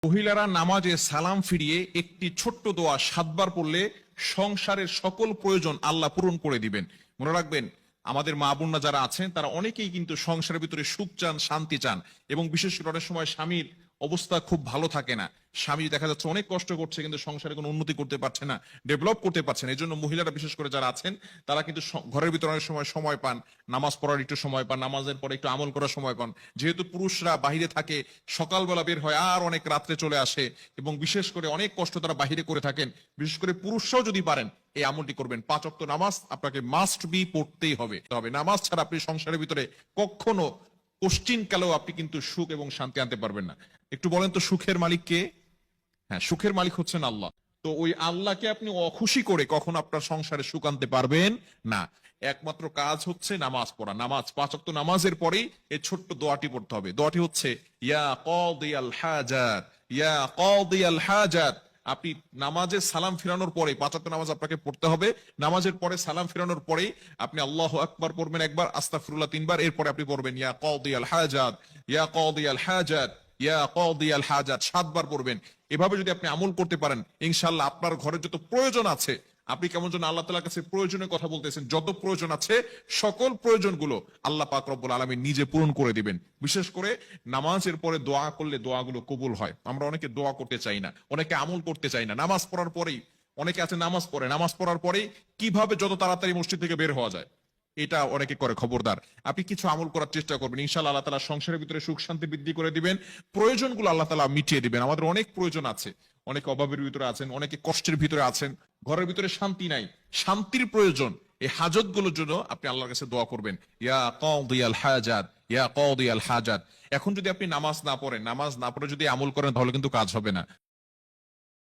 মহিলারা নামাজে সালাম ফিরিয়ে একটি ছোট্ট দোয়া 7 বার পড়লে সংসারের সকল প্রয়োজন আল্লাহ পূরণ করে দিবেন। মনে রাখবেন, আমাদের মা বোনরা যারা আছেন তারা অনেকেই কিন্তু সংসারের ভিতরে সুখ চান, শান্তি চান, এবং বিশেষ করে অনেক সময় স্বামীর অবস্থা খুব ভালো থাকে না। স্বামী দেখা যাচ্ছে অনেক কষ্ট করছে, কিন্তু সংসারে কোনো উন্নতি করতে পারছে না, ডেভেলপ করতে পারছে না। এই জন্য মহিলারা বিশেষ করে যারা আছেন তারা কিন্তু ঘরের ভিতরে অনেক সময় পান, নামাজ পড়ার একটু সময় পান, নামাজের পরে একটু আমল করার সময় পান। যেহেতু পুরুষরা বাহিরে থাকে, সকালবেলা বের হয় আর অনেক রাত্রে চলে আসে, এবং বিশেষ করে অনেক কষ্ট তারা বাহিরে করে থাকেন। বিশেষ করে পুরুষরাও যদি পারেন এই আমলটি করবেন। 5 ওয়াক্ত নামাজ আপনাকে মাস্ট বি পড়তেই হবে। তবে নামাজ ছাড়া আপনি সংসারের ভিতরে কখনো কোশ্চিন কালেও আপনি কিন্তু সুখ এবং শান্তি আনতে পারবেন না। একটু বলেন তো, সুখের মালিক কে? হ্যাঁ, সুখের মালিক হচ্ছেন আল্লাহ। তো ওই আল্লাহকে আপনি অখুশি করে কখন আপনার সংসারে সুখ আনতে পারবেন না। একমাত্র কাজ হচ্ছে নামাজ পড়া। নামাজ 5 ওয়াক্ত নামাজের পরেই এই ছোট্ট দোয়াটি পড়তে হবে। দোয়াটি হচ্ছে ইয়া কাদিয়াল হাজাত, ইয়া কাদিয়াল হাজাত। আপনি নামাজে সালাম ফিরানোর পরে, 5 ওয়াক্ত নামাজ আপনাকে পড়তে হবে। নামাজের পরে সালাম ফিরানোর পরেই আপনি আল্লাহু আকবার পড়বেন একবার, আস্তাগফিরুল্লাহ 3 বার, এরপরে আপনি পড়বেন ইয়া কাদিয়াল হাজাত, ইয়া কাদিয়াল হাজাত, ইয়া কাদিয়াল হাজাত 7 বার পড়বেন। এভাবে যদি আপনি আমল করতে পারেন, ইনশাআল্লাহ আপনার ঘরে যত প্রয়োজন আছে, আপনি কেমন যেন আল্লাহ তাআলার কাছে প্রয়োজনের কথা বলতেছেন, যত প্রয়োজন আছে সকল প্রয়োজনগুলো আল্লাহ পাক রব্বুল আলামিন নিজে পূরণ করে দিবেন। বিশেষ করে নামাজের পরে দোয়া করলে দোয়াগুলো কবুল হয়। আমরা অনেকে দোয়া করতে চাই না, অনেকে আমল করতে চাই না। নামাজ পড়ার পরেই অনেকে আছে নামাজ পড়ে, নামাজ পড়ার পরেই কিভাবে যত তাড়াতাড়ি মসজিদ থেকে বের হওয়া যায় এটা অনেকে করে। খবরদার, আপনি কিছু আমল করার চেষ্টা করবেন, ইনশাআল্লাহ আল্লাহ তাআলা সংসারের ভিতরে সুখ শান্তি বৃদ্ধি করে দিবেন, প্রয়োজনগুলো আল্লাহ তাআলা মিটিয়ে দিবেন। আমাদের অনেক প্রয়োজন আছে, অনেকে অভাবের ভিতরে আছেন, অনেকে কষ্টের ভিতরে আছেন, ঘরের ভিতরে শান্তি নাই, শান্তির প্রয়োজন। এই হাজতগুলোর জন্য আপনি আল্লাহর কাছে দোয়া করবেন, ইয়া কাদিয়াল হাজাত, ইয়া কাদিয়াল হাজাত। এখন যদি আপনি নামাজ না পড়েন, নামাজ না পড়ে যদি আমল করেন, তাহলে কিন্তু কাজ হবে না।